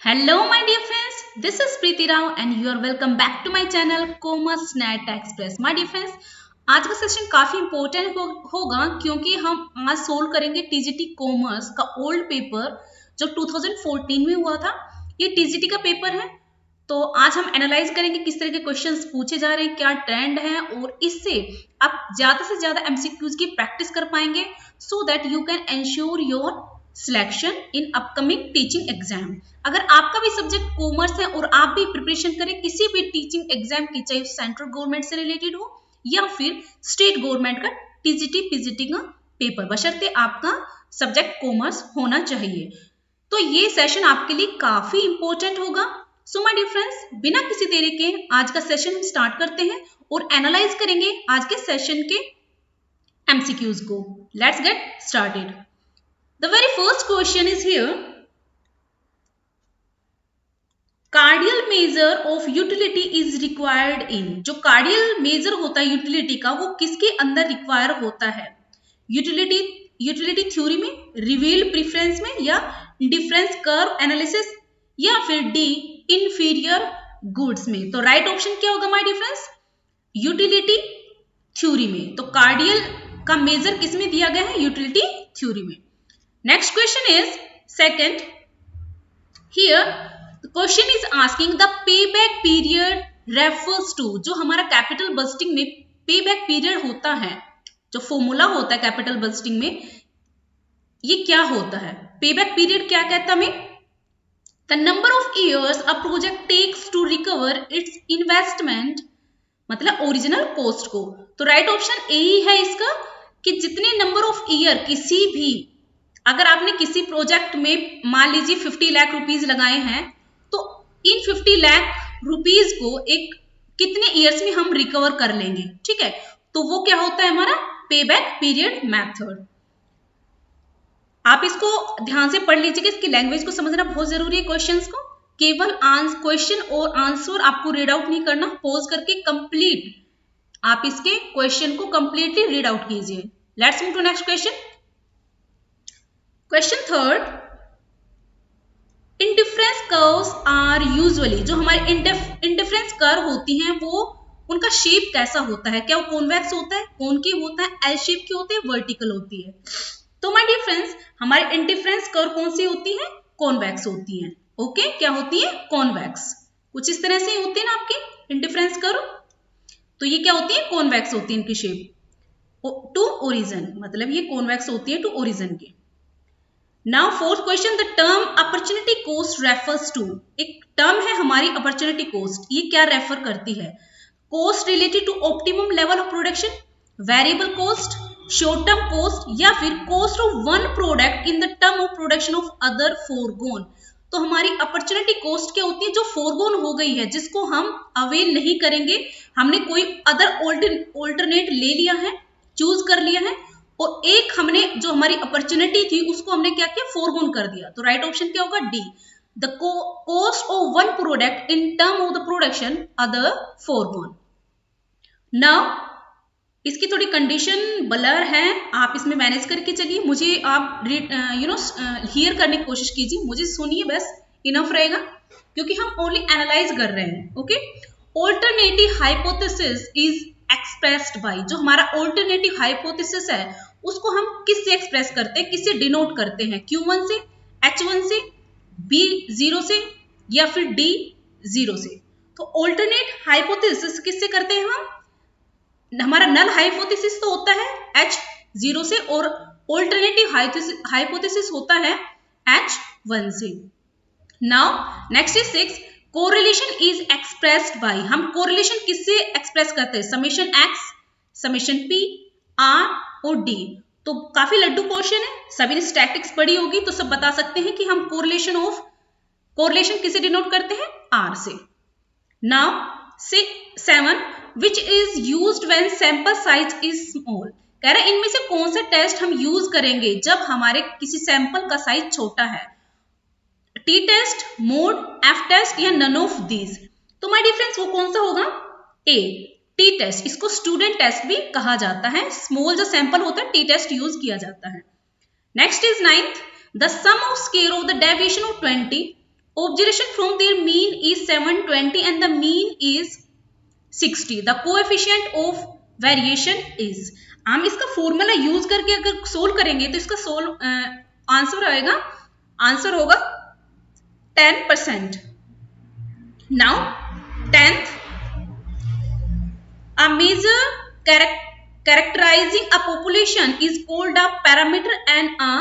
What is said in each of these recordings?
Hello my dear friends, this is Preeti Rao and you are welcome back to my channel Commerce Net Express. My dear friends, आज का session काफी important होगा क्योंकि हम आज solve करेंगे TGT commerce का ओल्ड पेपर जो 2014 में हुआ था। ये टीजीटी का पेपर है, तो आज हम एनालाइज करेंगे किस तरह के क्वेश्चंस पूछे जा रहे हैं, क्या ट्रेंड है और इससे आप ज्यादा से ज्यादा एमसीक्यूज की प्रैक्टिस कर पाएंगे so that you can ensure your selection in upcoming teaching exam. अगर आपका भी सब्जेक्ट कॉमर्स है और आप भी प्रिपरेशन करें किसी भी टीचिंग एग्जाम की, चाहे सेंट्रल गवर्नमेंट से रिलेटेड हो या फिर स्टेट गवर्नमेंट का टीजीटी पीजीटी का पेपर, बशर्ते आपका सब्जेक्ट कॉमर्स होना चाहिए। तो ये सेशन आपके लिए काफी इंपॉर्टेंट होगा। सो माय डियर फ्रेंड्स, बिना किसी देरी के आज का सेशन हम स्टार्ट करते हैं और एनालाइज करेंगे आज के सेशन के एमसीक्यूज को। Let's get started. The very first question is here. Cardinal measure of utility is required in. जो कार्डियल मेजर होता है यूटिलिटी का, वो किसके अंदर रिक्वायर होता है? यूटिलिटी थ्योरी में, रिवील्ड प्रेफरेंस में, या डिफरेंस कर्व एनालिसिस, या फिर डी इंफीरियर गुड्स में। तो राइट ऑप्शन क्या होगा my dear friends? Utility theory में। तो कार्डियल का मेजर किस में दिया गया है? यूटिलिटी थ्योरी में। Next question is second. Here the question is asking the payback period refers to। जो हमारा कैपिटल बजटिंग में पेबैक पीरियड होता है, जो फॉर्मूला होता है कैपिटल बजटिंग में, ये क्या होता है? पेबैक पीरियड क्या कहता है हमें? The number of years a project takes to recover its investment, मतलब ओरिजिनल कॉस्ट को। तो राइट ऑप्शन ए ही है इसका कि जितने नंबर ऑफ ईयर किसी भी, अगर आपने किसी प्रोजेक्ट में मान लीजिए 50 लाख रुपीज लगाए हैं, तो इन 50 लाख रुपीज को एक कितने इयर्स में हम रिकवर कर लेंगे, ठीक है? तो वो क्या होता है? हमारा पेबैक पीरियड मेथड। आप इसको ध्यान से पढ़ लीजिएगा, इसकी लैंग्वेज को समझना बहुत जरूरी है। क्वेश्चंस को केवल क्वेश्चन और आंसर आपको रीड आउट नहीं करना, पॉज करके कंप्लीट आप इसके क्वेश्चन को कंप्लीटली रीड आउट कीजिए। Let's move to next question. Question third, indifference curves are usually. जो हमारे इंडिफरेंस कर्व होती हैं वो उनका शेप कैसा होता है? क्या वो कॉन्वेक्स होता है, कॉनकेव होता है, एल शेप की होती है, वर्टिकल होती है? तो माय डियर फ्रेंड्स, हमारे इंडिफरेंस कर्व कौन सी होती है? कॉन्वेक्स होती है। ओके, क्या होती है? कॉन्वेक्स। कुछ इस तरह से ही होती है ना आपकी इंडिफरेंस कर्व। तो ये क्या होती है? कॉन्वेक्स होती है इनकी शेप टू ओरिजिन, मतलब ये कॉन्वेक्स होती है टू ओरिजिन की। Now fourth question, the term opportunity cost refers to. एक टर्म है हमारी अपॉर्चुनिटी कॉस्ट, ये क्या रेफर करती है? Cost related to optimum level of production, variable cost, short term cost, या फिर cost of one product in the term of production of other forgone. तो हमारी अपॉर्चुनिटी कॉस्ट क्या होती है? जो फोरगोन हो गई है, जिसको हम अवेल नहीं करेंगे, हमने कोई अदर ऑल्टरनेट ले लिया है, चूज कर लिया है, और एक हमने जो हमारी अपॉर्चुनिटी थी उसको हमने क्या किया? फोरगोन कर दिया। तो राइट ऑप्शन क्या होगा? D, the cost of one product in term of the production other forgone. Now इसकी थोड़ी कंडीशन ब्लर है, आप इसमें मैनेज करके चलिए। मुझे आप हियर करने की कोशिश कीजिए, मुझे सुनिए, बस इनफ रहेगा, क्योंकि हम ओनली एनालाइज कर रहे हैं। Okay, alternative hypothesis is expressed by. जो हमारा ऑल्टरनेटिव हाइपोथेसिस है उसको हम किससे एक्सप्रेस करते हैं, किससे डिनोट करते हैं? Q1 से, H1 से, B0 से, या फिर D0 से? तो ऑल्टरनेट हाइपोथेसिस किससे करते हैं हम? हमारा नल हाइपोथेसिस तो होता है H0 से और ऑल्टरनेटिव हाइपोथेसिस होता है H1 से। Now next is 6, correlation is expressed by. हम कोरिलेशन किससे एक्सप्रेस करते हैं? Summation X, summation P, R और D। तो काफी लड्डू क्वेश्चन है, सभी ने स्टैटिक्स पढ़ी होगी तो सब बता सकते हैं कि हम कोरिलेशन किसे डिनोट करते हैं? R से। Now 7, which is used when sample size is small. कह रहे हैं इनमें से कौन सा टेस्ट हम यूज करेंगे जब हमारे किसी सैंपल का साइज छोटा है? T test, mode, F test, या नन ऑफ दीज? तो माय डियर फ्रेंड्स, वो कौन सा होगा? A, T test. इसको स्टूडेंट टेस्ट भी कहा जाता है। स्मॉल जो सैंपल होता है टी टेस्ट यूज किया जाता है। Next is 9th, the sum of square of the deviation of 20 Observation from their mean is 720 and the mean is 60. The coefficient of variation is. हम इसका फॉर्मूला यूज करके अगर solve करेंगे तो इसका आंसर आएगा, आंसर होगा 10%. Now 10th, a measure characterizing a population is called a parameter and a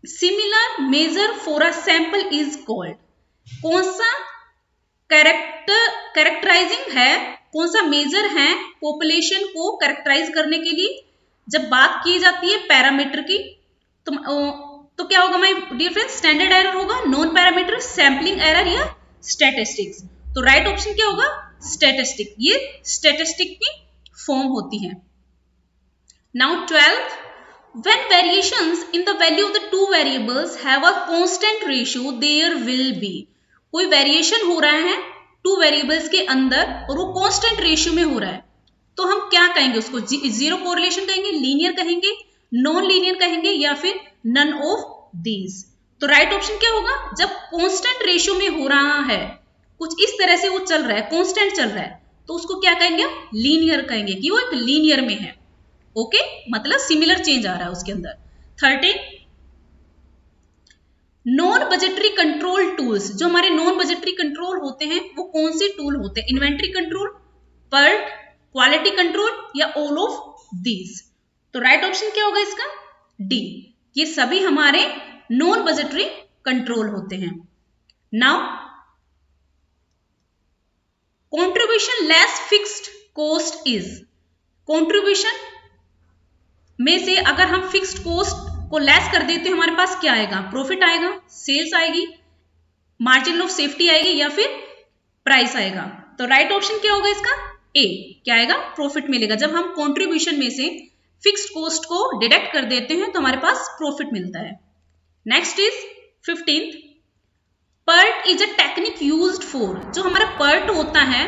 similar measure for a sample is called. कौन सा कैरेक्टराइजिंग है, कौन सा मेजर है पॉपुलेशन को कैरेक्टराइज करने के लिए जब बात की जाती है पैरामीटर की, तो क्या होगा my dear friends? Standard error होगा, नॉन पैरामीटर, सैम्पलिंग एरर या स्टैटिस्टिक्स. तो राइट ऑप्शन क्या होगा? स्टैटिस्टिक. ये स्टैटिस्टिक की फॉर्म होती है. Now 12th, when variations in the value of the two variables have a constant ratio, there will be. कोई वेरिएशन हो रहा है टू वेरिएबल्स के अंदर और वो कांस्टेंट रेशियो में हो रहा है, तो हम क्या कहेंगे उसको? जीरो कोरिलेशन कहेंगे, लीनियर कहेंगे, नॉन लीनियर कहेंगे या फिर नन ऑफ दीज. तो राइट ऑप्शन क्या होगा? जब कांस्टेंट रेशियो में हो रहा है, कुछ इस तरह से वो चल रहा है, कांस्टेंट चल रहा है, तो उसको क्या कहेंगे? लीनियर कहेंगे कि वो एक लीनियर में है. ओके, मतलब सिमिलर चेंज आ रहा है उसके अंदर. 13, नॉन बजटरी कंट्रोल टूल्स. जो हमारे नॉन बजटरी कंट्रोल होते हैं वो कौन से टूल होते हैं? Inventory control, PERT, quality control या ऑल ऑफ दीज. तो राइट ऑप्शन क्या होगा इसका? डी. ये सभी हमारे नॉन बजटरी कंट्रोल होते हैं. Now contribution less fixed cost is. Contribution में से अगर हम फिक्स्ड कॉस्ट को लेस कर देते हैं, हमारे पास क्या आएगा? प्रॉफिट आएगा, सेल्स आएगी, मार्जिन ऑफ सेफ्टी आएगी या फिर प्राइस आएगा. तो राइट ऑप्शन क्या होगा इसका? ए. क्या आएगा? प्रॉफिट मिलेगा. जब हम कंट्रीब्यूशन में से फिक्स्ड कॉस्ट को डिडक्ट कर देते हैं तो हमारे पास प्रॉफिट मिलता है. Next is 15th, PERT is a technique used for. जो हमारा पर्ट होता है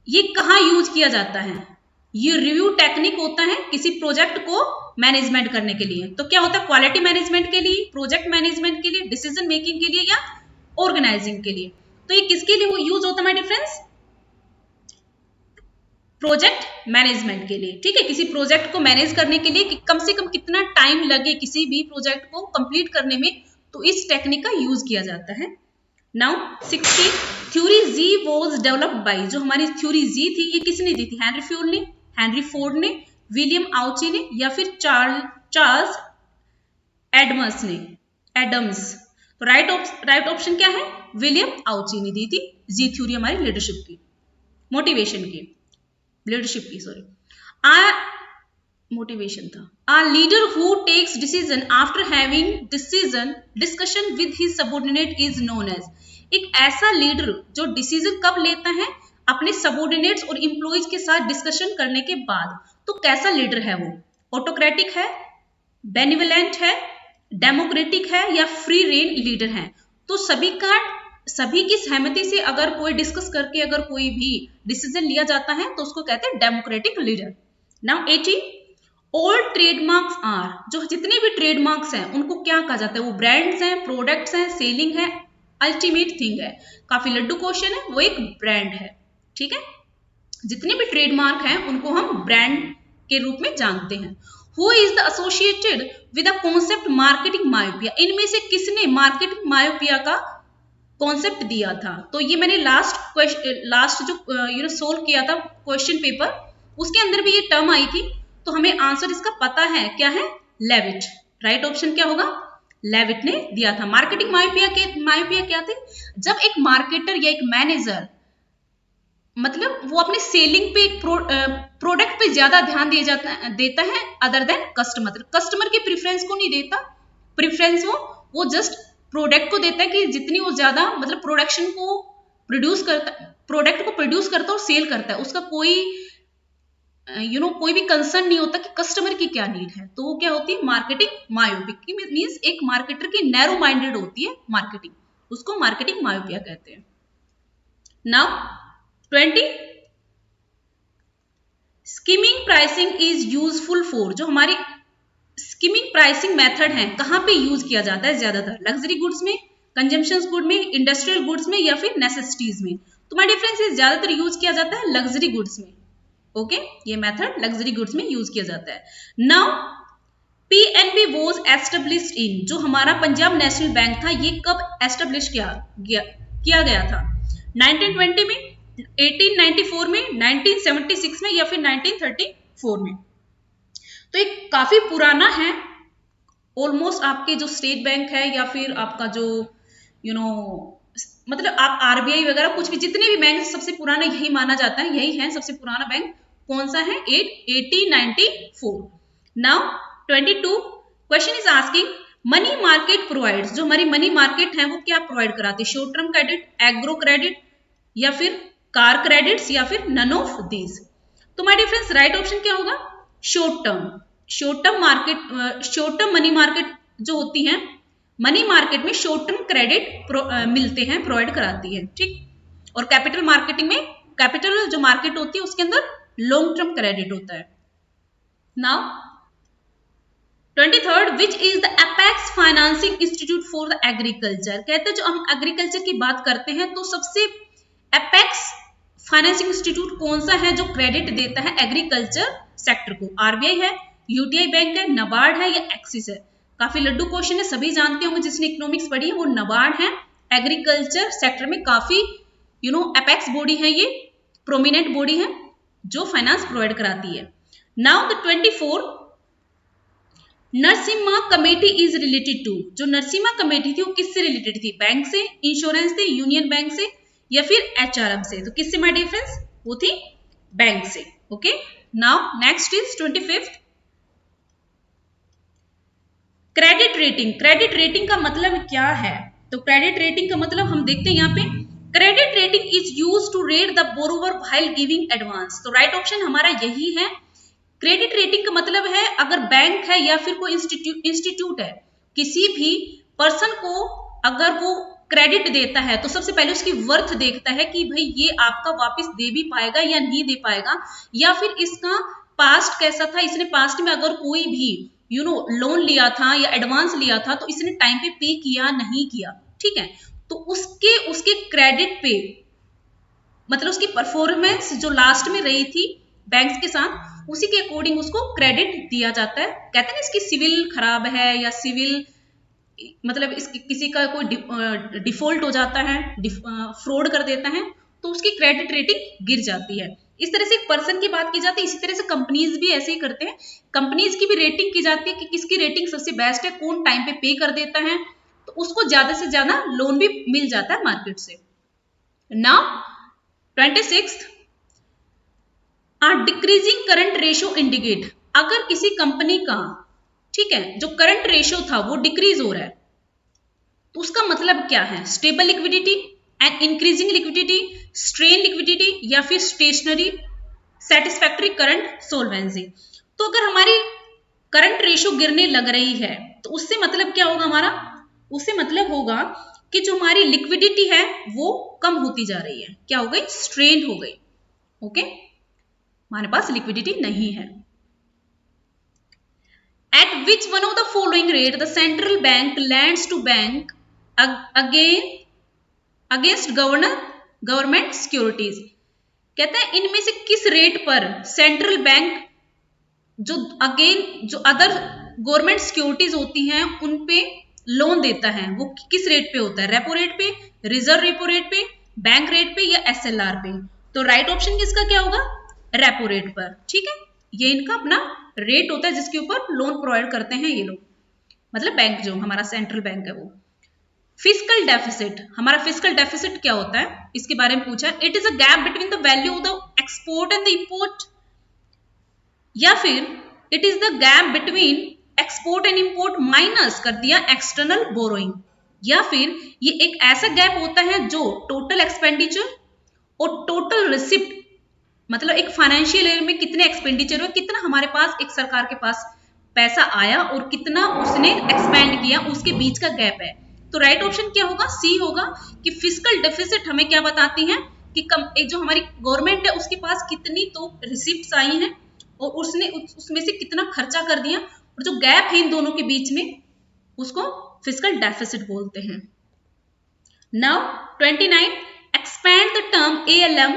ये कहाँ यूज किया जाता है? ये रिव्यू टेक्निक होता है किसी प्रोजेक्ट को मैनेजमेंट करने के लिए. तो क्या होता है? क्वालिटी मैनेजमेंट के लिए, प्रोजेक्ट मैनेजमेंट के लिए, डिसीजन मेकिंग के लिए या ऑर्गेनाइजिंग के लिए. तो ये किसके लिए यूज होता है माय डिफरेंस? प्रोजेक्ट मैनेजमेंट के लिए. ठीक है, किसी प्रोजेक्ट को मैनेज करने के लिए कि कम से कम कितना टाइम लगे किसी भी प्रोजेक्ट को कंप्लीट करने में, तो इस टेक्निक का यूज किया जाता है. Now 16, theory G was developed by. जो हमारी थ्योरी जी थी ये किसने दी थी? हेनरी फोर्ड ने, विलियम आउची ने या फिर चार्ल्स एडम्स. तो राइट ऑप्शन क्या है? विलियम आउची ने दी थी जी थ्योरी हमारी लीडरशिप की, मोटिवेशन की, लीडरशिप की सॉरी, मोटिवेशन था. A leader who takes decision after having discussion with his subordinate is known as. एक ऐसा लीडर जो डिसीजन कब लेता है? अपने सबॉर्डिनेट्स और एम्प्लॉइज के साथ डिस्कशन करने के बाद. तो कैसा लीडर है वो? ऑटोक्रेटिक है, बेनिवलेंट है, डेमोक्रेटिक है या फ्री रेन लीडर है? तो सभी की सहमति से अगर कोई डिस्कस करके अगर कोई भी डिसीजन लिया जाता है तो उसको कहते हैं democratic leader. Now 18, all trademarks are. जो जितने भी ट्रेडमार्क्स हैं उनको क्या कहा जाता है? वो ब्रांड्स हैं, प्रोडक्ट्स हैं, सेलिंग है, अल्टीमेट थिंग है. काफी लड्डू क्वेश्चन है, वो एक ब्रांड है. ठीक है, जितने भी ट्रेडमार्क हैं उनको हम ब्रांड के रूप में जानते हैं. Who is the associated with the concept marketing myopia. इनमें से किसने मार्केटिंग मायोपिया का कॉन्सेप्ट दिया था? तो ये मैंने लास्ट जो सोल्व किया था क्वेश्चन पेपर, उसके अंदर भी ये टर्म आई थी. तो हमें आंसर इसका पता है, क्या है? लेविट. राइट ऑप्शन क्या होगा? लेविट ने दिया था. मार्केटिंग मायोपिया क्या थे? जब एक मार्केटर या एक मैनेजर मतलब वो अपने सेलिंग पे एक प्रोडक्ट पे ज्यादा ध्यान देता है अदर देन कस्टमर की प्रेफरेंस को नहीं देता. प्रेफरेंस वो जस्ट प्रोडक्ट को देता है कि जितनी वो ज्यादा मतलब प्रोडक्ट को प्रोड्यूस करता है और सेल करता है, उसका कोई कोई भी कंसर्न नहीं होता कि कस्टमर की क्या नीड है. तो वो क्या होती है? Marketing myopic. मींस एक मार्केटर की नैरो माइंडेड होती है मार्केटिंग, उसको मार्केटिंग मायोपिया कहते हैं. Now 20, skimming pricing is useful for. जो हमारी स्कीमिंग प्राइसिंग मेथड है कहाँ पे यूज किया जाता है ज्यादातर? लग्जरी गुड्स में, कंजम्पशन गुड में, इंडस्ट्रियल गुड्स में या फिर नेसेसिटीज में? तो माय डिफरेंस ज्यादातर यूज किया जाता है लग्जरी गुड्स में। ओके, ये मेथड लग्जरी गुड्स में यूज किया जाता है। Now PNB was established in, जो हमारा पंजाब नेशनल बैंक था ये कब एस्टेब्लिश किया गया था? 1920 में, 1894 में, 1976 में या फिर 1934 में? तो एक काफी पुराना है, ऑलमोस्ट आपके जो स्टेट बैंक है या फिर आपका जो मतलब आप आरबीआई वगैरह कुछ भी जितने भी बैंक सबसे पुराना यही माना जाता है, यही है सबसे पुराना बैंक। कौन सा है? 1894। Now 22 question is asking money market provides, जो हमारी मनी मार्केट है वो क्या प्रोवाइड कराती है? Short term credit, agro credit या फिर कार क्रेडिट्स या फिर नन ऑफ दीज? तो माय डिफरेंस राइट ऑप्शन क्या होगा? Short term market, short term money market जो होती है, मनी मार्केट में शॉर्ट टर्म क्रेडिट मिलते हैं, प्रोवाइड कराती है, ठीक। और कैपिटल मार्केटिंग में, कैपिटल जो मार्केट होती है उसके अंदर लॉन्ग टर्म क्रेडिट होता है। Now 23rd which is the apex financing institute for the agriculture? कहते हैं जो हम एग्रीकल्चर की बात करते हैं तो सबसे एपेक्स फाइनेंसिंग इंस्टीट्यूट कौन सा है जो क्रेडिट देता है एग्रीकल्चर सेक्टर को? आरबीआई है, यूटीआई बैंक है, नबार्ड है या एक्सिस है? काफी लड्डू क्वेश्चन है, सभी जानते होंगे जिसने इकोनॉमिक्स पढ़ी है, वो नबार्ड है। एग्रीकल्चर सेक्टर में काफी एपेक्स बॉडी है, ये प्रोमिनेंट बॉडी है जो फाइनेंस प्रोवाइड कराती है। Now the 24 Narasimha committee is related to, जो नरसिम्हा कमेटी थी वो किससे रिलेटेड थी? बैंक से, इंश्योरेंस से, यूनियन बैंक से या फिर एचआरएम से? तो किससे माय डिफरेंस? वो थी बैंक से। Okay, now next is 25 credit rating. Credit rating का मतलब क्या है? तो क्रेडिट रेटिंग का मतलब हम देखते हैं यहाँ पे, credit rating is used to rate the borrower while giving advance. तो राइट ऑप्शन हमारा यही है। क्रेडिट रेटिंग का मतलब है अगर बैंक है या फिर कोई इंस्टीट्यूट है, किसी भी पर्सन को अगर वो क्रेडिट देता है तो सबसे पहले उसकी वर्थ देखता है कि भाई ये आपका वापस दे भी पाएगा या नहीं दे पाएगा, या फिर इसका पास्ट कैसा था, इसने पास्ट में अगर कोई भी लोन लिया था या एडवांस लिया था तो इसने टाइम पे पे किया नहीं किया, ठीक है। तो उसके क्रेडिट पे मतलब उसकी परफॉर्मेंस जो लास्ट में रही थी बैंक्स के साथ, उसी के अकॉर्डिंग उसको क्रेडिट दिया जाता है। कहते हैं ना इसकी सिविल खराब है या सिविल मतलब किसी का कोई डिफॉल्ट हो जाता है, फ्रॉड कर देता है, तो उसकी क्रेडिट रेटिंग गिर जाती है। इस तरह से एक पर्सन की बात की जाती है, इसी तरह से कंपनीज भी ऐसे ही करते हैं। कंपनीज की भी रेटिंग की जाती है कि किसकी रेटिंग सबसे बेस्ट है, कौन टाइम पे कर देता है, तो उसको ज्यादा से ज्यादा लोन भी मिल जाता है मार्केट से। Now 26 decreasing current ratio indicate, अगर किसी कंपनी का, ठीक है, जो करंट रेशियो था वो डिक्रीज हो रहा है तो उसका मतलब क्या है? Stable liquidity and increasing liquidity, strain liquidity या फिर स्टेशनरी सेटिस्फैक्टरी करंट सोल्वेंसी। तो अगर हमारी करंट रेशियो गिरने लग रही है तो उससे मतलब क्या होगा हमारा? उससे मतलब होगा कि जो हमारी लिक्विडिटी है वो कम होती जा रही है। क्या हो गई? स्ट्रेन हो गई। ओके, हमारे पास लिक्विडिटी नहीं है। At which one of the following rate the central bank lends to bank against government securities? कहते हैं इनमें से किस रेट पर सेंट्रल बैंक जो अदर गवर्नमेंट सिक्योरिटीज होती हैं उन पे लोन देता है, वो किस रेट पे होता है? रेपो रेट पे, रिजर्व रेपो रेट पे, बैंक रेट पे या एसएलआर पे? तो राइट ऑप्शन किसका क्या होगा? रेपो रेट पर, ठीक है। ये इनका अपना रेट होता है जिसके ऊपर लोन प्रोवाइड करते हैं ये लोग, मतलब बैंक जो हमारा सेंट्रल बैंक है वो। फिस्कल डेफिसिट, हमारा फिस्कल डेफिसिट क्या होता है इसके बारे में पूछा है। It is a gap between the value of the export and the import, या फिर it is the gap between export and import minus कर दिया एक्सटर्नल बोरोइंग, या फिर ये एक ऐसा गैप होता है जो टोटल एक्सपेंडिचर और टोटल रिसिप्ट, मतलब एक फाइनेंशियल ईयर में कितने एक्सपेंडिचर हुए, कितना हमारे पास एक सरकार के पास पैसा आया और कितना उसने एक्सपेंड किया, उसके बीच का गैप है। तो राइट ऑप्शन क्या होगा? सी होगा कि फिस्कल डेफिसिट हमें क्या बताती है कि एक जो हमारी गवर्नमेंट है उसके पास कितनी तो रिसिप्ट्स आई हैं और उसने उसमें से कितना खर्चा कर दिया, और जो गैप है इन दोनों के बीच में उसको फिस्कल डेफिसिट बोलते हैं। Now 29, expand the term ALM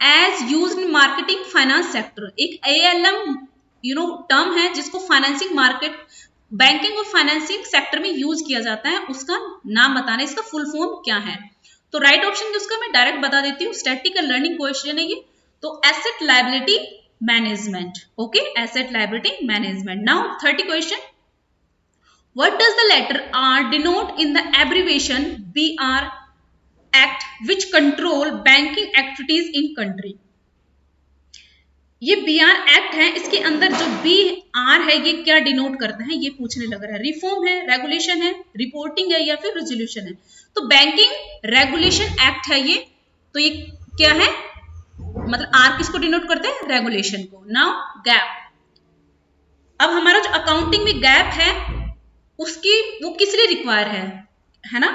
as used in marketing finance sector. एक ALM टर्म है जिसको फाइनेंसिंग मार्केट, बैंकिंग और फाइनेंसिंग सेक्टर में यूज किया जाता है, उसका नाम बताना, इसका फुल फॉर्म क्या है। तो राइट ऑप्शन उसका मैं डायरेक्ट बता देती हूँ, स्टैटिक लर्निंग क्वेश्चन है ये। तो asset liability management, okay, asset liability management. Now 30 question, what does the letter R denote in the abbreviation BR act which control banking activities in country. ये BR act है, इसके अंदर जो BR है ये क्या डिनोट करता है, ये पूछने लग रहा है। रिफॉर्म है, रेगुलेशन है, रिपोर्टिंग है या फिर रेजोल्यूशन है। तो बैंकिंग रेगुलेशन एक्ट है ये, तो ये क्या है, मतलब R किसको डिनोट करते हैं, रेगुलेशन को। नाउ गैप, अब हमारा जो अकाउंटिंग में गैप है उसकी वो किस लिए रिक्वायर है ना।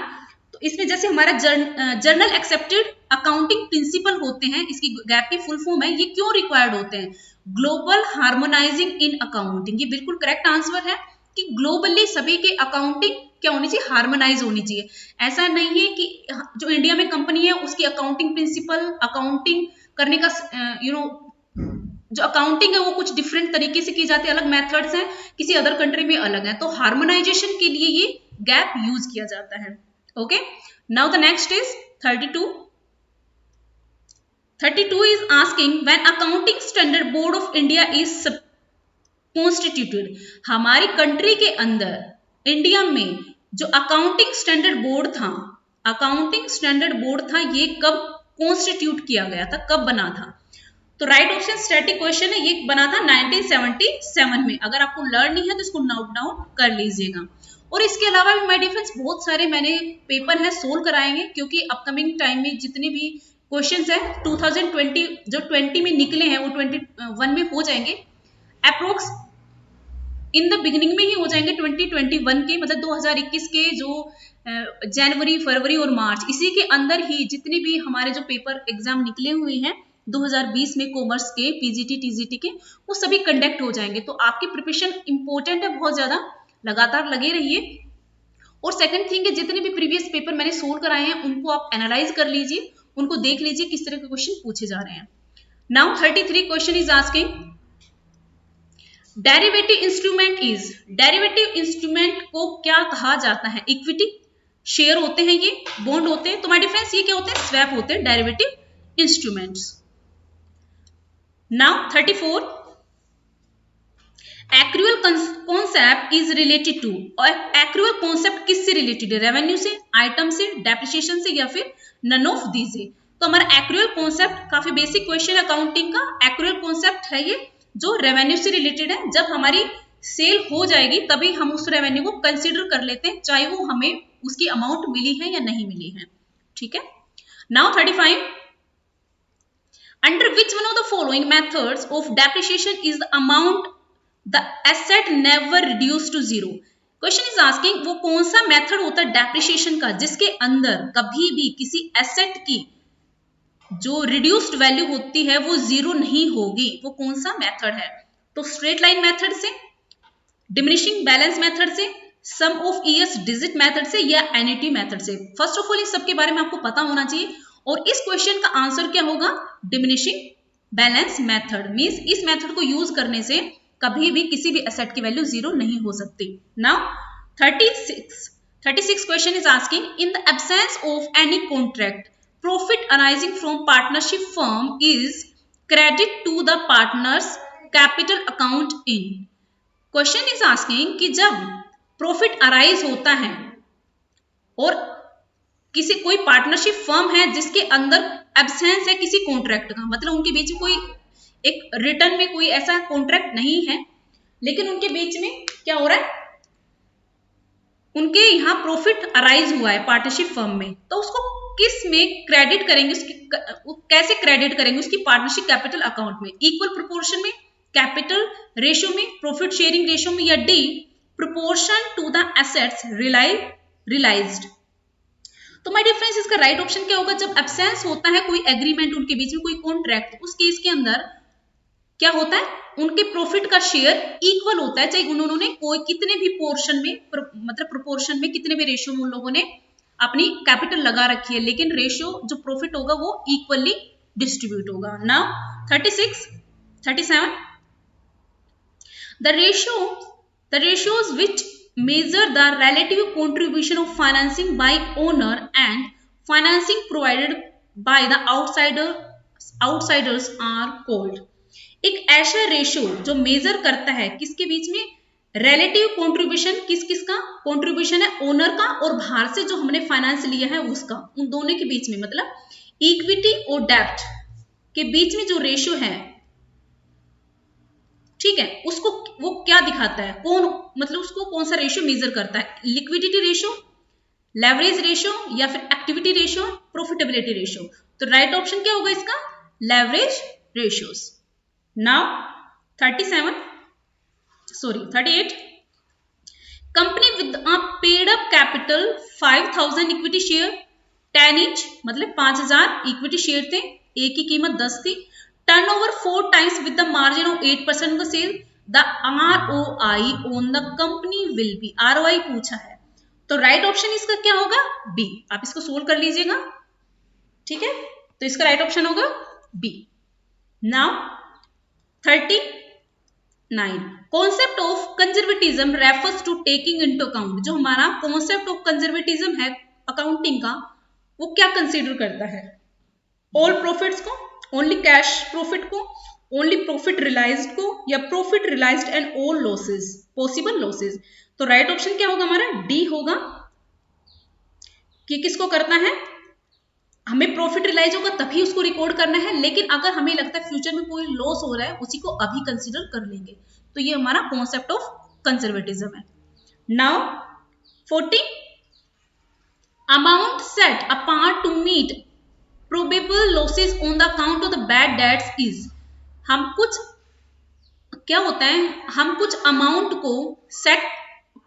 तो इसमें जैसे हमारा जर्नल एक्सेप्टेड अकाउंटिंग प्रिंसिपल होते हैं, इसकी गैप की फुल फॉर्म है, ये क्यों रिक्वायर्ड होते हैं, ग्लोबल हार्मोनाइजिंग इन अकाउंटिंग। ये बिल्कुल करेक्ट आंसर है कि ग्लोबली सभी के अकाउंटिंग क्या होनी चाहिए, हार्मोनाइज होनी चाहिए। ऐसा नहीं है कि जो इंडिया में कंपनी है उसकी अकाउंटिंग प्रिंसिपल, अकाउंटिंग करने का जो अकाउंटिंग है वो कुछ डिफरेंट तरीके से की जाती है, अलग मेथड्स हैं, किसी अदर कंट्री में अलग है। तो हार्मोनाइजेशन के लिए ये गैप यूज किया जाता है। Okay, now the next is 32 is asking when accounting standard board of India is constituted। हमारी कंट्री के अंदर इंडिया में जो अकाउंटिंग स्टैंडर्ड बोर्ड था ये कब कॉन्स्टिट्यूट किया गया था, कब बना था। तो राइट ऑप्शन स्टैटिक क्वेश्चन है, ये बना था 1977 में। अगर आपको लर्न नहीं है तो इसको नोट डाउन कर लीजिएगा। और इसके अलावा भी माय डिफरेंस बहुत सारे मैंने पेपर है सोल्व कराएंगे, क्योंकि अपकमिंग टाइम में जितने भी क्वेश्चंस है 2020 जो 20 में निकले हैं वो 21 में हो जाएंगे, अप्रोक्स इन द बिगिनिंग में ही हो जाएंगे 2021 के, मतलब 2021 के जो जनवरी, फरवरी और मार्च, इसी के अंदर ही जितने भी हमारे जो पेपर एग्जाम निकले हुए हैं 2020 में कॉमर्स के, पीजीटी, टीजीटी के, वो सभी कंडक्ट हो जाएंगे। तो आपकी प्रिपरेशन इंपॉर्टेंट है, बहुत ज्यादा लगातार लगे रहिए। और सेकंड थिंग है, जितने भी प्रीवियस पेपर मैंने सोल्व कराए हैं उनको आप एनालाइज कर लीजिए, उनको देख लीजिए किस तरह के क्वेश्चन पूछे जा रहे हैं। Now 33 question is asking derivative instrument is, derivative instrument को क्या कहा जाता है, इक्विटी शेयर होते हैं, ये बॉन्ड होते हैं। तो माय डिफरेंस ये क्या होते हैं, स्वैप होते हैं derivative instruments. Now 34 accrual concept is related to, और एक्रूअल कॉन्सेप्ट किससे रिलेटेड है, रेवेन्यू से, आइटम से, डेप्रिसिएशन से या फिर नन ऑफ दीज है। तो हमारा एक्रूअल कॉन्सेप्ट काफी बेसिक क्वेश्चन है अकाउंटिंग का। एक्रूअल कॉन्सेप्ट है ये जो रेवेन्यू से रिलेटेड है, जब हमारी सेल हो जाएगी तभी हम उस रेवेन्यू को कंसीडर कर लेते हैं, चाहे वो हमें उसकी अमाउंट मिली है या नहीं मिली है। ठीक है। Now 35 under which one of the following methods of depreciation is the amount the asset never reduced to zero। Question is asking वो कौन सा मेथड होता है डेप्रिसिएशन का जिसके अंदर कभी भी किसी एसेट की जो रिड्यूस्ड वैल्यू होती है वो जीरो नहीं होगी, वो कौन सा मेथड है। तो स्ट्रेट लाइन मेथड से, डिमिनिशिंग बैलेंस मेथड से, सम ऑफ ईयर्स डिजिट मेथड से या एन्युटी मेथड से। फर्स्ट ऑफ ऑल इस सब के बारे में आपको पता होना चाहिए। और इस क्वेश्चन का आंसर क्या होगा, डिमिनिशिंग बैलेंस मेथड। मींस इस मेथड को यूज करने से कभी भी किसी भी एसेट की वैल्यू जीरो नहीं हो सकती। Now 36 question is asking in the absence of any contract profit arising from partnership firm is credit to the partners capital account in. Question is asking कि जब प्रॉफिट अराइज होता है और किसी कोई पार्टनरशिप फर्म है जिसके अंदर एब्सेंस है किसी कॉन्ट्रैक्ट का, मतलब उनके बीच में कोई एक रिटर्न में कोई ऐसा कॉन्ट्रैक्ट नहीं है, लेकिन उनके बीच में क्या हो रहा है, उनके यहाँ प्रॉफिट अराइज हुआ है पार्टनरशिप फर्म में, तो उसको किस में क्रेडिट करेंगे, उसकी कैसे क्रेडिट करेंगे, उसकी पार्टनरशिप कैपिटल अकाउंट में, इक्वल प्रोपोर्शन में, कैपिटल रेशियो में, प्रॉफिट शेयरिंग रेशियो में, या the proportion to the assets realised. तो माय डिफरेंस इसका राइट ऑप्शन क्या होगा, जब एब्सेंस होता है कोई एग्रीमेंट उनके बीच में, कोई कॉन्ट्रैक्ट, उस केस के अंदर क्या होता है, उनके प्रॉफिट का शेयर इक्वल होता है, चाहे उन्होंने कोई कितने भी पोर्शन में मतलब प्रोपोर्शन में कितने भी रेशियो में उन लोगों ने अपनी कैपिटल लगा रखी है, लेकिन रेशियो जो प्रॉफिट होगा वो इक्वली डिस्ट्रीब्यूट होगा। Now 37 the ratios which measure the relative contribution of financing by owner and financing provided by the outsiders are called। एक ऐसा रेशियो जो मेजर करता है किसके बीच में, रिलेटिव कंट्रीब्यूशन, किसका कंट्रीब्यूशन है, ओनर का और बाहर से जो हमने फाइनेंस लिया है उसका, उन दोनों के बीच में, मतलब इक्विटी और डेब्ट के बीच में जो रेशियो है, ठीक है, उसको वो क्या दिखाता है, कौन मतलब उसको कौन सा रेशियो मेजर करता है, लिक्विडिटी रेशियो, लेवरेज रेशियो या फिर एक्टिविटी रेशियो, प्रॉफिटेबिलिटी रेशियो। तो राइट ऑप्शन क्या होगा इसका, leverage ratios. Now 38 company with a paid up capital 5000 equity share 10 each, मतलब 5000 इक्विटी शेयर थे, एक की कीमत 10 थी, turnover 4 times with the margin of 8% का sale, the ROI on the company will be, ROI पूछा है, तो राइट ऑप्शन इसका क्या होगा, बी। आप इसको सोल्व कर लीजिएगा, ठीक है, तो इसका राइट ऑप्शन होगा B. Now 39 concept of conservatism refers to taking into account, जो हमारा कॉन्सेप्ट ऑफ कंजर्वेटिज्म है अकाउंटिंग का, वो क्या कंसीडर करता है, ऑल प्रॉफिट्स को, ओनली कैश प्रॉफिट को, ओनली प्रॉफिट रियलाइज्ड को, या profit realised and all losses, possible losses. तो राइट ऑप्शन क्या होगा हमारा, डी होगा, कि किसको करना है, हमें प्रॉफिट रियलाइज होगा तभी उसको रिकॉर्ड करना है, लेकिन अगर हमें लगता है फ्यूचर में कोई लॉस हो रहा है उसी को अभी कंसीडर कर लेंगे। तो ये हमारा कॉन्सेप्ट ऑफ कंजर्वेटिज्म है। Now 40 amount set apart to meet probable losses on the account of the bad debts is, हम कुछ क्या होता है, हम कुछ अमाउंट को सेट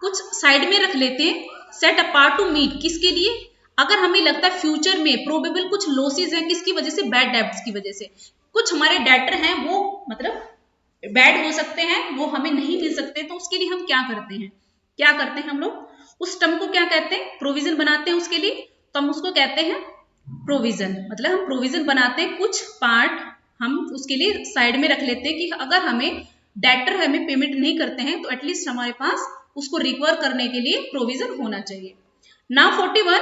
कुछ साइड में रख लेते हैं, सेट अपार्ट टू मीट, किसके लिए, अगर हमें लगता है फ्यूचर में प्रोबेबल कुछ लॉसेस हैं, किसकी वजह से, बैड डेब्ट्स की वजह से, कुछ हमारे डेटर हैं वो मतलब बैड हो सकते हैं, वो हमें नहीं मिल सकते, तो उसके लिए हम क्या करते हैं हम लोग उस टर्म को क्या कहते हैं, प्रोविजन बनाते हैं उसके लिए, तो हम उसको कहते हैं प्रोविजन, मतलब हम प्रोविजन बनाते हैं, कुछ पार्ट हम उसके लिए साइड में रख लेते हैं कि अगर हमें डेटर हमें पेमेंट नहीं करते हैं तो एटलीस्ट हमारे पास उसको रिकवर करने के लिए प्रोविजन होना चाहिए। Now 41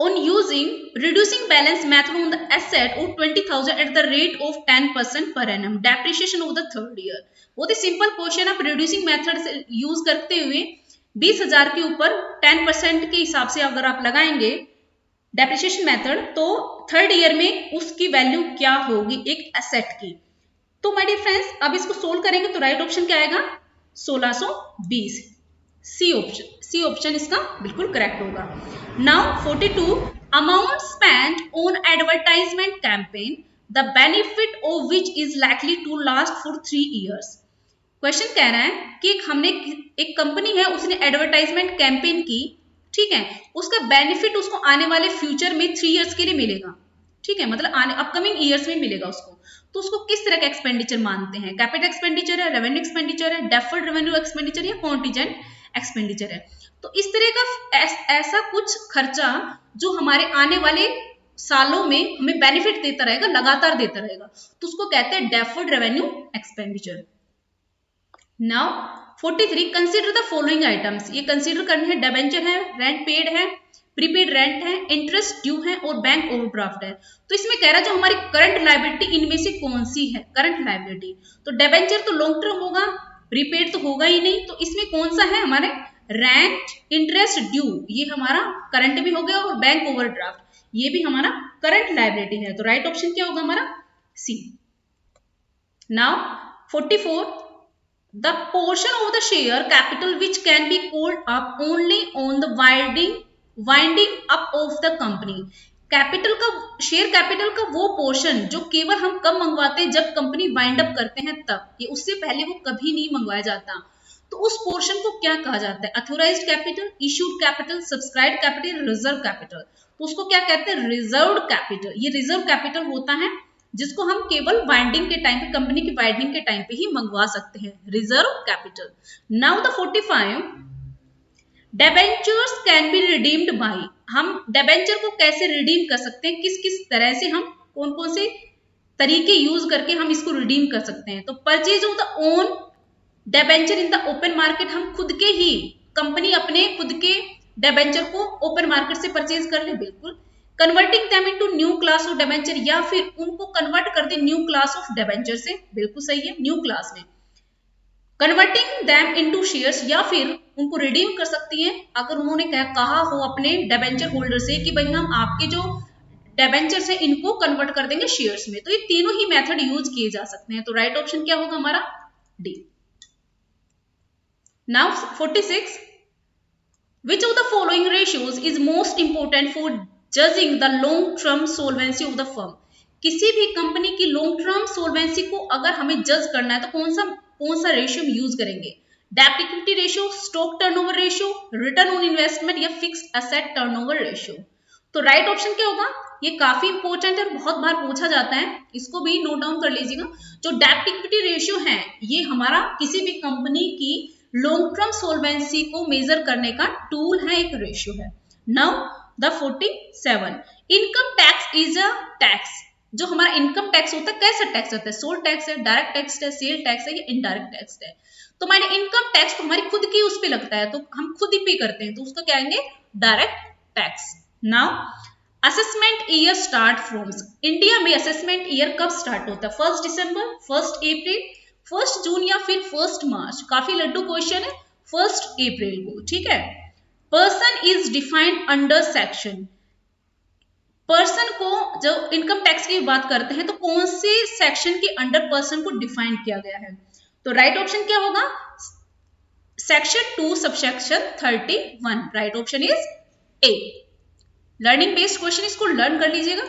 on using reducing balance method on the asset of 20,000 at the rate of 10% per annum depreciation of the third year, बहुत ही सिंपल क्वेश्चन, आप रिड्यूसिंग मेथड से यूज करते हुए 20,000 के ऊपर 10% के हिसाब से अगर आप लगाएंगे डेप्रिसिएशन मेथड, तो थर्ड ईयर में उसकी वैल्यू क्या होगी एक एसेट की। तो माय डियर फ्रेंड्स, अब इसको सोल्व करेंगे तो राइट ऑप्शन क्या आएगा, 1620, सी ऑप्शन इसका बिल्कुल करेक्ट होगा। Now 42 amount spent on advertisement campaign the benefit of which is likely to last for 3 years। Question कह रहा है कि हमने एक कंपनी है उसने एडवर्टाइजमेंट कैंपेन की, ठीक है, उसका बेनिफिट उसको आने वाले फ्यूचर में 3 years के लिए मिलेगा, ठीक है, मतलब आने अपकमिंग ईयर्स में मिलेगा उसको, तो उसको किस तरह का एक्सपेंडिचर मानते हैं, कैपिटल एक्सपेंडिचर है, रेवेन्यू एक्सपेंडिचर है, डेफर्ड रेवेन्यू एक्सपेंडिचर या कॉन्टीजेंट एक्सपेंडिचर है। तो इस तरह का ऐसा कुछ खर्चा जो हमारे आने वाले सालों में हमें बेनिफिट देता रहेगा, लगातार देता रहेगा, तो उसको कहते हैं deferred revenue expenditure. Now 43 consider the following items, ये कंसीडर करने हैं, डिबेंचर है, रेंट पेड है, प्रीपेड रेंट है, इंटरेस्ट ड्यू है और बैंक ओवरड्राफ्ट है। तो इसमें कह रहा है जो हमारी करंट लायबिलिटी इनमें से कौन सी है, करंट लायबिलिटी, तो डिबेंचर तो लॉन्ग टर्म होगा, प्रीपेड तो होगा ही नहीं, तो इसमें कौन सा है हमारे रेंट, इंटरेस्ट ड्यू, ये हमारा करंट भी हो गया, और बैंक ओवरड्राफ्ट ये भी हमारा करंट लायबिलिटी है, तो राइट ऑप्शन क्या होगा हमारा C. Now 44 the portion of the share capital which can be called up only on the winding up of the company, capital का, शेयर कैपिटल का वो पोर्शन जो केवल हम कब मंगवाते हैं, जब कंपनी वाइंड अप करते हैं तब, ये उससे पहले वो कभी नहीं मंगवाया जाता। तो उस पोर्शन को क्या कहा जाता है? Authorised capital, issued capital, subscribed capital, reserve capital. तो उसको क्या कहते हैं? Reserved capital. ये रिजर्व कैपिटल होता है जिसको हम केवल बाइंडिंग के टाइम पे, कंपनी की बाइंडिंग के टाइम पे ही मंगवा सकते हैं, reserve capital. Now the 45, debentures can be redeemed by. हम डिबेंचर को कैसे रिडीम कर सकते हैं, किस किस तरह से, हम कौन कौन से तरीके यूज करके हम इसको रिडीम कर सकते हैं? तो purchase of the own debenture in the open market, हम खुद के ही, कंपनी अपने खुद के डिबेंचर को ओपन मार्केट से परचेज कर ले, बिल्कुल। Converting them into new class of debenture, या फिर उनको कन्वर्ट कर they knew class of debenture से, बिल्कुल सही है, न्यू क्लास में। कन्वर्टिंग देम इनटू शेयर्स, या फिर उनको रिडीम कर सकती हैं अगर उन्होंने कहा हो अपने डिबेंचर होल्डर से कि भाई हम आपके जो डिबेंचर्स है इनको कन्वर्ट कर देंगे शेयर्स में। तो ये तीनों ही मेथड यूज किए जा सकते हैं। तो राइट ऑप्शन क्या होगा हमारा? D. Now 46, which of the following ratios is most important for judging the long term solvency of the firm? किसी भी कंपनी की लॉन्ग टर्म सोल्वेंसी को अगर हमें जज करना है तो कौन सा रेशियो हम यूज करेंगे? डेब्ट equity ratio, stock turnover ratio, return on investment, या फिक्स्ड एसेट टर्नओवर रेशियो। तो राइट ऑप्शन क्या होगा? ये काफी इंपॉर्टेंट है, बहुत बार पूछा जाता है, इसको भी नोट डाउन कर लीजिएगा। जो डेब्ट इक्विटी रेशियो है ये हमारा किसी भी कंपनी की लॉन्ग टर्म सोल्वेंसी को मेजर करने का टूल है, एक रेशियो है। Now the 47, income tax is a tax. जो हमारा इनकम टैक्स होता है कैसा टैक्स होता है? सोल टैक्स है, डायरेक्ट टैक्स है, सेल टैक्स है, या इनडायरेक्ट टैक्स है? तो हमारे इनकम टैक्स तो हमारी खुद की उस पे लगता है, तो हम खुद ही पे करते हैं, तो उसको क्या कहेंगे? Direct tax. Now assessment year start from, India में असेसमेंट ईयर कब स्टार्ट होता है? 1 दिसंबर, 1 अप्रैल, 1 जून, या फिर 1 मार्च? काफी लड्डू क्वेश्चन है। 1 अप्रैल को, ठीक है। Person is defined under section, person को जब इनकम टैक्स की बात करते हैं तो कौन से सेक्शन के अंडर पर्सन को डिफाइन किया गया है? तो राइट ऑप्शन क्या होगा? Section 2 subsection 31। Right option is a. Learning based question, इसको लर्न कर लीजिएगा।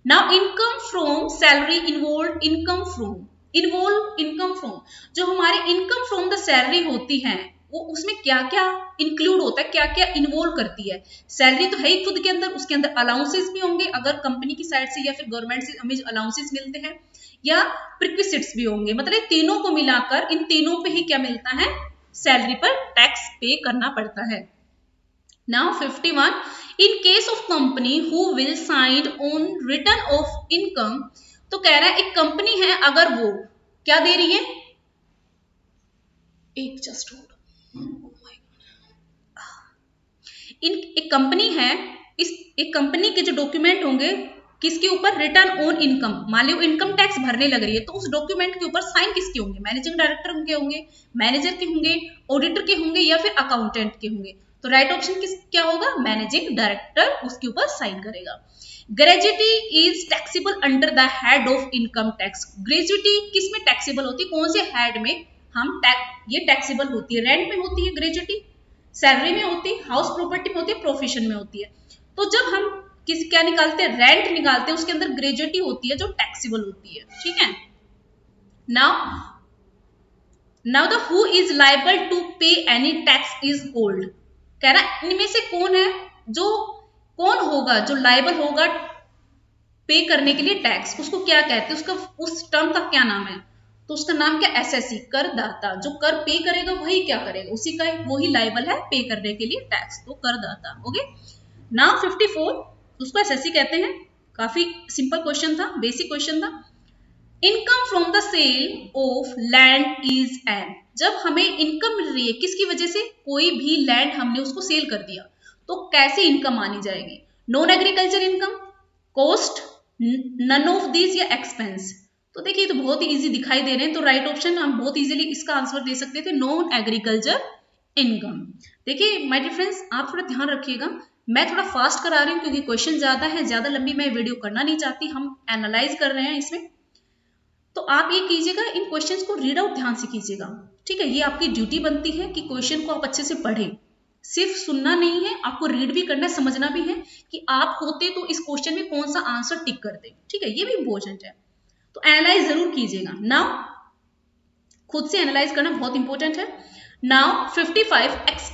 Now income from salary involve income from, जो हमारी इनकम फ्रॉम द सैलरी होती है वो उसमें क्या क्या इंक्लूड होता है, क्या क्या इन्वॉल्व करती है? सैलरी तो है ही खुद के अंदर, उसके अंदर अलाउंसेस भी होंगे अगर कंपनी की साइड से या फिर गवर्नमेंट से हमें अलाउंसेस मिलते हैं, या प्रिक्विजिट्स भी होंगे। मतलब तीनों को मिलाकर इन तीनों पे ही क्या मिलता है? सैलरी पर टैक्स पे करना पड़ता है। Now 51, in case of company who will sign on return of income, तो कह रहा है एक कंपनी है अगर वो क्या दे रही है, एक जस्ट होल्ड, एक कंपनी है, इस एक कंपनी के जो डॉक्यूमेंट होंगे किसके ऊपर? Return on income. मान लो इनकम टैक्स भरने लग रही है तो उस डॉक्यूमेंट के ऊपर साइन किसके होंगे? मैनेजिंग डायरेक्टर के होंगे, मैनेजर के होंगे, ऑडिटर के होंगे, या फिर अकाउंटेंट के होंगे? तो राइट ऑप्शन क्या होगा? मैनेजिंग डायरेक्टर उसके ऊपर साइन करेगा। Gratuity is taxable under the head of income tax, gratuity किस में टैक्सेबल होती है? कौन से हेड में हम ये टैक्सेबल होती है? रेंट में होती है ग्रेजुटी, सैलरी में होती है, हाउस प्रॉपर्टी में होती है, प्रोफेशन में होती है। तो जब हम क्या निकालते हैं? रेंट निकालते हैं, उसके अंदर ग्रेजुटी होती है जो टैक्सेबल होती है, ठीक है। Now the who is liable to pay any tax is called, कह रहा है इनमें से कौन है कौन होगा जो लायबल होगा पे करने के लिए टैक्स, उसको क्या कहते हैं? उसका उस टर्म का क्या नाम है? तो उसका नाम क्या? एसएससी, करदाता। जो कर पे करेगा वही क्या करेगा? उसी का वही लायबल है पे करने के लिए टैक्स, तो करदाता। ओके, नाउ 54, उसको एसएससी कहते हैं। काफी सिंपल क्वेश्चन था, बेसिक क्वेश्चन था। Income from the sale of land is an, जब हमें इनकम मिल रही है किसकी वजह से? कोई भी लैंड हमने उसको सेल कर दिया, तो कैसे इनकम मानी जाएगी? Non agriculture income, cost, none of this, या एक्सपेंस? तो देखिए तो बहुत ही इजी दिखाई दे रहे हैं, तो राइट ऑप्शन हम बहुत इजीली इसका आंसर दे सकते थे, नॉन एग्रीकल्चर इनकम। देखिए माय डियर फ्रेंड्स, आप थोड़ा ध्यान रखिएगा, मैं थोड़ा फास्ट करा रही हूँ क्योंकि क्वेश्चन ज्यादा है, ज्यादा लंबी मैं वीडियो करना नहीं चाहती, हम एनालाइज कर रहे हैं इसमें। तो आप ये कीजिएगा, इन क्वेश्चंस को रीड आउट ध्यान से कीजिएगा, ठीक है। ये आपकी ड्यूटी बनती है कि क्वेश्चन को आप अच्छे से पढ़ें, सिर्फ सुनना नहीं है, आपको रीड भी करना है, समझना भी है कि आप होते तो इस क्वेश्चन में कौन सा आंसर टिक करते, ठीक है। ये भी इंपॉर्टेंट है, तो एनालाइज जरूर कीजिएगा। नाउ खुद से एनालाइज करना बहुत इंपॉर्टेंट है। नाउ 55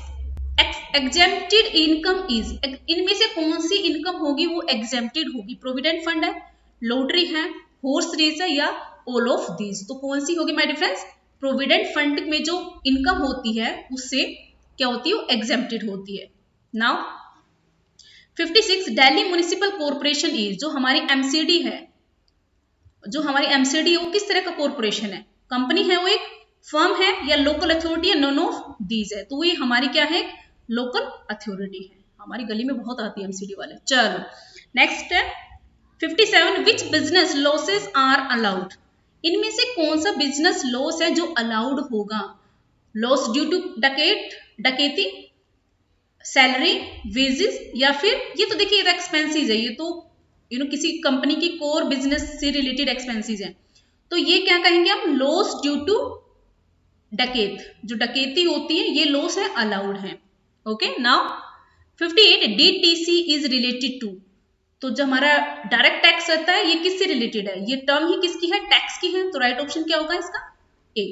एग्जेम्प्टेड इनकम इज, इनमें से कौन सी इनकम होगी वो एग्जेम्प्टेड होगी? प्रोविडेंट फंड है, लॉटरी है, हॉर्स रेस है, या ऑल ऑफ दीज? तो कौन सी होगी माय डिफरेंस? प्रोविडेंट फंड में जो इनकम होती है उससे क्या होती है? वो एग्जेम्प्टेड होती है। Now 56 Delhi municipal corporation is, जो हमारी एमसीडी है, जो हमारी एमसीडी वो किस तरह का कॉर्पोरेशन है? कंपनी है वो, एक फर्म है, या लोकल अथॉरिटी है? नॉन ऑफ दीज है। तो ये हमारी क्या है? लोकल अथॉरिटी है। हमारी गली में बहुत आती है एमसीडी वाले। चलो नेक्स्ट है 57 which business losses are allowed, इनमें से कौन सा बिजनेस लॉस है जो अलाउड होगा? लॉस ड्यू टू डकैती, सैलरी, वेजेस, या फिर ये तो देखिए एक्सपेंसेस है, ये तो किसी कंपनी की कोर बिजनेस से रिलेटेड एक्सपेंसेस है। तो ये क्या कहेंगे हम? लॉस ड्यू टू डकैत, जो डकैती होती है ये लॉस है, अलाउड है। Okay now 58 DTC is related to, तो जो हमारा डायरेक्ट टैक्स रहता है ये किससे रिलेटेड है? ये टर्म ही किसकी है? टैक्स की है। तो राइट ऑप्शन क्या होगा इसका? ए।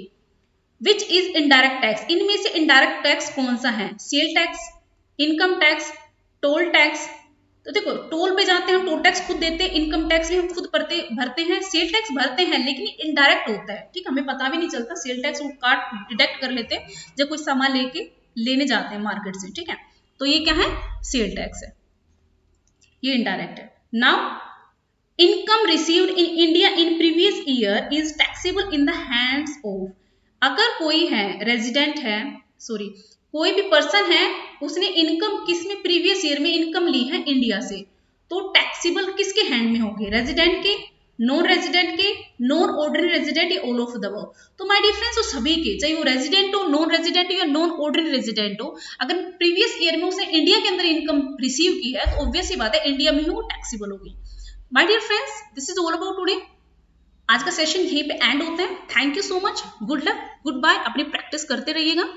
विच इज इनडायरेक्ट टैक्स, इनमें से इनडायरेक्ट टैक्स कौन सा है? Sale tax, income tax, toll tax. तो देखो टोल पे जाते हैं हम, टोल टैक्स खुद देते हैं, इनकम टैक्स भी हम खुद भरते हैं, सेल टैक्स भरते हैं, लेकिन इनडायरेक्ट होता है। ठीक, हमें पता भी नहीं चलता। सेल टैक्स वो काट डिडक्ट कर लेते हैं जब कोई सामान लेने जाते हैं मार्केट से। ठीक है, तो ये क्या है? सेल टैक्स है, ये इनडायरेक्ट है। Now income received in India in previous year is taxable in the hands of, अगर कोई है रेजिडेंट है, सॉरी कोई भी पर्सन है, उसने इनकम किसमें प्रीवियस ईयर में इनकम ली है इंडिया से, तो टैक्सेबल किसके हैंड में होगी? रेजिडेंट के, नॉन रेजिडेंट के, नॉन ऑर्डिनरी रेजिडेंट, या ऑल ऑफ द अबव? तो माय डिफरेंस वो सभी के, चाहे वो रेजिडेंट हो, नॉन रेजिडेंट हो, या नॉन ऑर्डिनरी रेजिडेंट हो, अगर प्रीवियस ईयर में उसने इंडिया के अंदर इनकम रिसीव की है तो ऑब्वियस ही बात है इंडिया में ही वो टैक्सेबल होगी। My dear friends, this is all about today. आज का सेशन यहीं पे एंड होता है। Thank you so much, good luck, good bye, अपनी प्रैक्टिस करते रहिएगा।